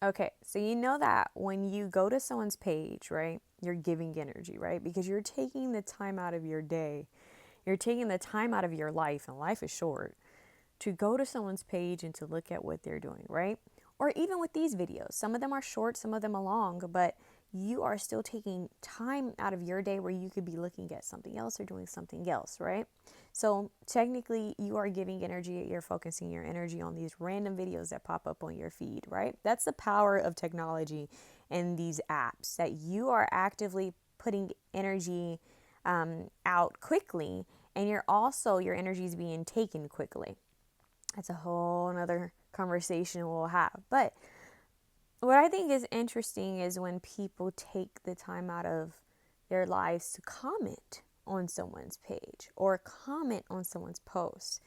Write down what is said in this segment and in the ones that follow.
Okay, so you know that when you go to someone's page, right, you're giving energy, right? Because you're taking the time out of your day, you're taking the time out of your life, and life is short, to go to someone's page and to look at what they're doing, right? Or even with these videos, some of them are short, some of them are long, but you are still taking time out of your day where you could be looking at something else or doing something else, right? So technically, you are giving energy, you're focusing your energy on these random videos that pop up on your feed, right? That's the power of technology and these apps, that you are actively putting energy out quickly, and your energy is being taken quickly. That's a whole nother conversation we'll have. But what I think is interesting is when people take the time out of their lives to comment on someone's page or comment on someone's post,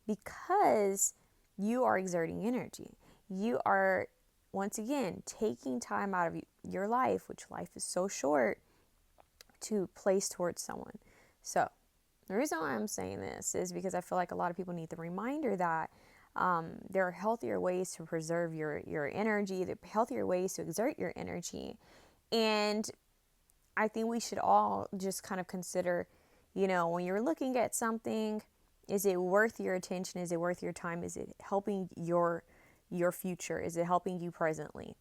because you are exerting energy. You are, once again, taking time out of your life, which life is so short, to place towards someone. So, the reason why I'm saying this is because I feel like a lot of people need the reminder that there are healthier ways to preserve your energy, there are healthier ways to exert your energy. And I think we should all just kind of consider, when you're looking at something, is it worth your attention? Is it worth your time? Is it helping your future? Is it helping you presently?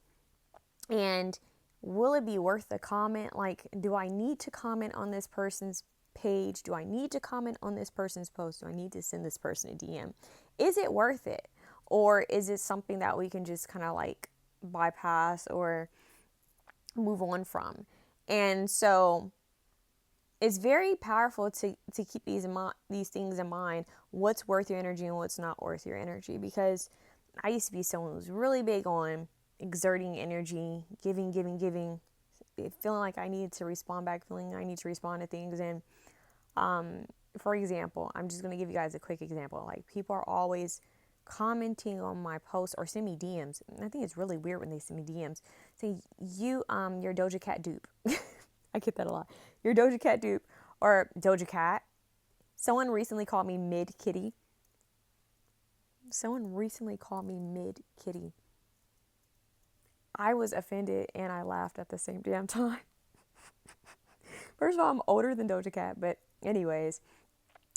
And will it be worth the comment? Like, do I need to comment on this person's page? Do I need to comment on this person's post? Do I need to send this person a DM? Is it worth it? Or is it something that we can just kind of like bypass or move on from? And so it's very powerful to keep these things in mind. What's worth your energy and what's not worth your energy? Because I used to be someone who was really big on exerting energy, giving, feeling like I needed to respond back, feeling I need to respond to things. And for example, I'm just going to give you guys a quick example. Like, people are always commenting on my posts or send me DMs. And I think it's really weird when they send me DMs saying, you're Doja Cat dupe. I get that a lot. You're Doja Cat dupe or Doja Cat. Someone recently called me mid kitty. I was offended and I laughed at the same damn time. First of all, I'm older than Doja Cat, but anyways,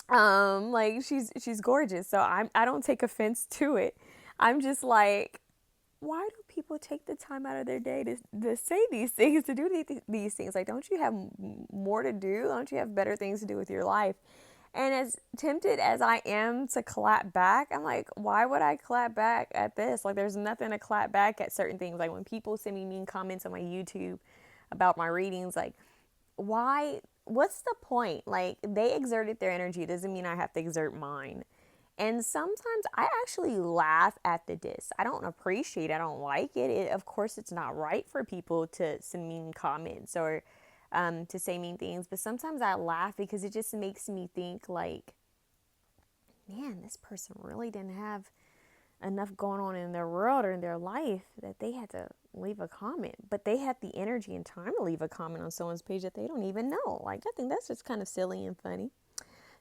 like, she's gorgeous, so I don't take offense to it. I'm just like, why do people take the time out of their day to say these things, to do these things? Like, don't you have more to do? Don't you have better things to do with your life? And as tempted as I am to clap back, I'm like, why would I clap back at this? Like, there's nothing to clap back at certain things. Like, when people send me mean comments on my YouTube about my readings, like, why? What's the point? Like, they exerted their energy. It doesn't mean I have to exert mine. And sometimes I actually laugh at the diss. I don't appreciate it. I don't like it. Of course, it's not right for people to send mean comments or to say mean things. But sometimes I laugh because it just makes me think, like, man, this person really didn't have enough going on in their world or in their life that they had to leave a comment, but they had the energy and time to leave a comment on someone's page that they don't even know. Like, I think that's just kind of silly and funny.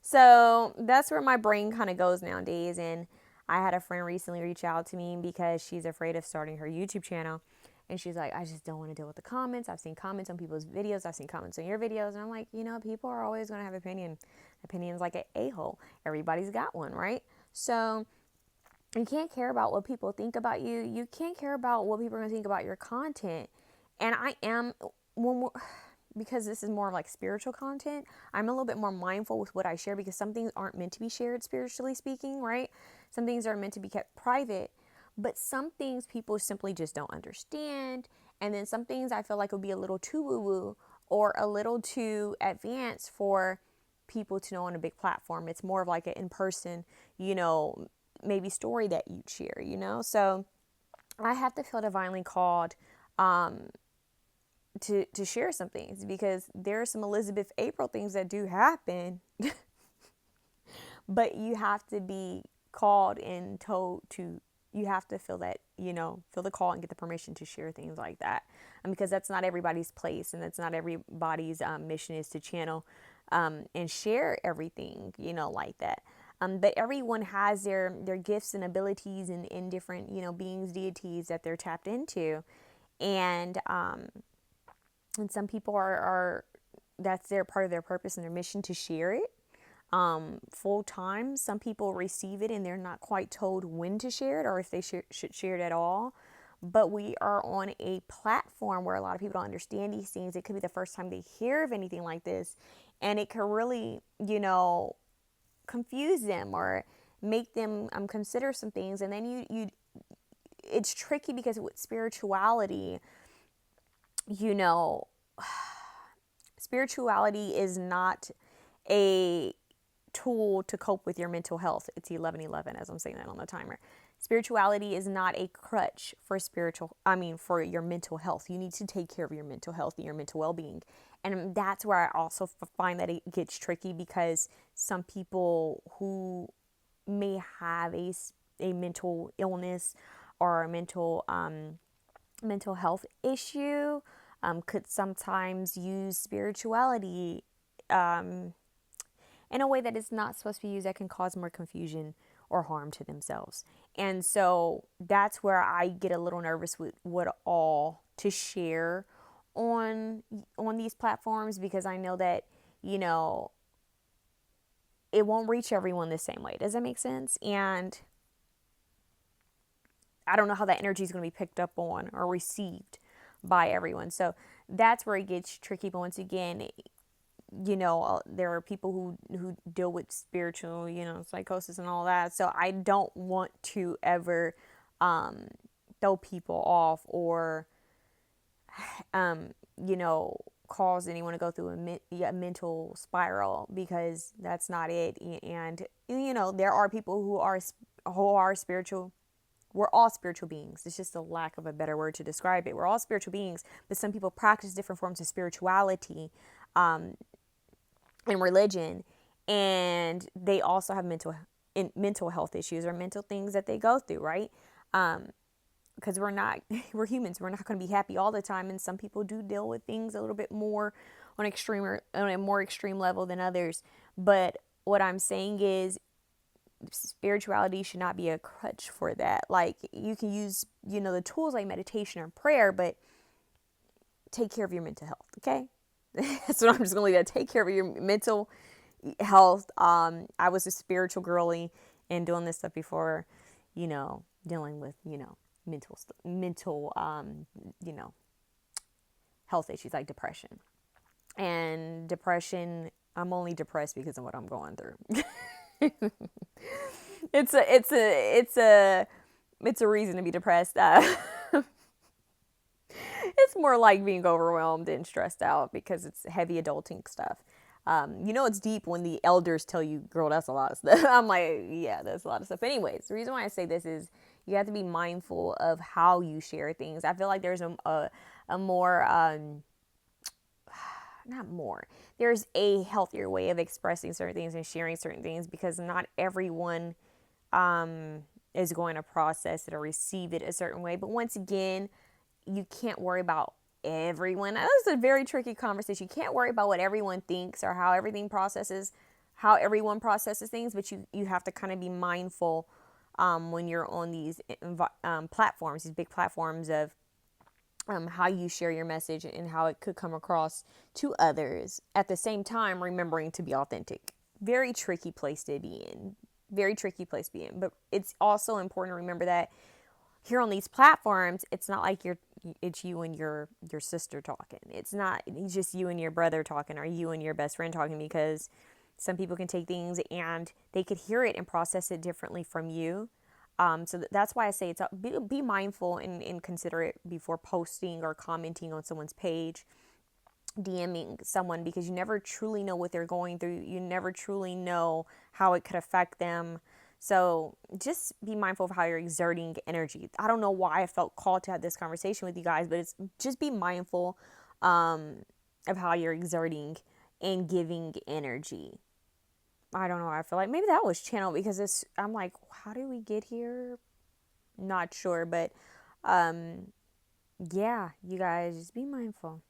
So that's where my brain kind of goes nowadays. And I had a friend recently reach out to me because she's afraid of starting her YouTube channel. And she's like, I just don't want to deal with the comments. I've seen comments on people's videos. I've seen comments on your videos. And I'm like, people are always going to have opinions like an a-hole. Everybody's got one, right? So you can't care about what people think about you. You can't care about what people are going to think about your content. And I am, because this is more of like spiritual content, I'm a little bit more mindful with what I share, because some things aren't meant to be shared spiritually speaking, right? Some things are meant to be kept private, but some things people simply just don't understand. And then some things I feel like would be a little too woo-woo or a little too advanced for people to know on a big platform. It's more of like an in-person, maybe story that you'd share. So I have to feel divinely called to share some things, because there are some Elizabeth April things that do happen, but you have to be called and told to, you have to feel that, feel the call and get the permission to share things like that. And because that's not everybody's place, and that's not everybody's mission is to channel and share everything, like that. But everyone has their gifts and abilities in different, beings, deities that they're tapped into. And some people are that's their part of their purpose and their mission to share it full time. Some people receive it and they're not quite told when to share it or if they should share it at all. But we are on a platform where a lot of people don't understand these things. It could be the first time they hear of anything like this, and it could really, confuse them or make them consider some things. And then it's tricky because with spirituality, you know, spirituality is not a tool to cope with your mental health. It's 11:11 as I'm saying that on the timer. Spirituality is not a crutch for for your mental health. You need to take care of your mental health and your mental well-being. And that's where I also find that it gets tricky, because some people who may have a mental illness or a mental health issue could sometimes use spirituality in a way that it's not supposed to be used, that can cause more confusion or harm to themselves. And so that's where I get a little nervous with what all to share on these platforms, because I know that, it won't reach everyone the same way. Does that make sense? And I don't know how that energy is going to be picked up on or received by everyone. So that's where it gets tricky. But once again, there are people who deal with spiritual, psychosis and all that. So I don't want to ever throw people off or, cause anyone to go through a mental spiral, because that's not it. And, there are people who are spiritual. We're all spiritual beings. It's just a lack of a better word to describe it. We're all spiritual beings, but some people practice different forms of spirituality and religion, and they also have mental health issues or mental things that they go through, right? Because we're humans. We're not going to be happy all the time, and some people do deal with things a little bit more on a more extreme level than others. But what I'm saying is, spirituality should not be a crutch for that. Like, you can use, the tools like meditation or prayer, but take care of your mental health, okay? That's what I'm just gonna leave that. Take care of your mental health. I was a spiritual girly and doing this stuff before, dealing with, mental health issues like depression. And depression, I'm only depressed because of what I'm going through. It's a reason to be depressed. It's more like being overwhelmed and stressed out because it's heavy adulting stuff. It's deep when the elders tell you, girl, that's a lot of stuff. I'm like, yeah, that's a lot of stuff. Anyways, the reason why I say this is you have to be mindful of how you share things. I feel like there's a more, not more, there's a healthier way of expressing certain things and sharing certain things, because not everyone is going to process it or receive it a certain way. But once again, you can't worry about everyone. That's a very tricky conversation. You can't worry about what everyone thinks or how everyone processes things, but you have to kind of be mindful when you're on these platforms, these big platforms, of how you share your message and how it could come across to others. At the same time, remembering to be authentic. Very tricky place to be in. Very tricky place to be in. But it's also important to remember that here on these platforms, it's not like it's you and your sister talking. It's just you and your brother talking, or you and your best friend talking, because some people can take things and they could hear it and process it differently from you. So that's why I say be mindful and considerate before posting or commenting on someone's page, DMing someone, because you never truly know what they're going through. You never truly know how it could affect them. So just be mindful of how you're exerting energy. I don't know why I felt called to have this conversation with you guys, but it's just be mindful of how you're exerting and giving energy. I don't know. I feel like maybe that was channeled, because I'm like, how did we get here? Not sure, but yeah, you guys, just be mindful.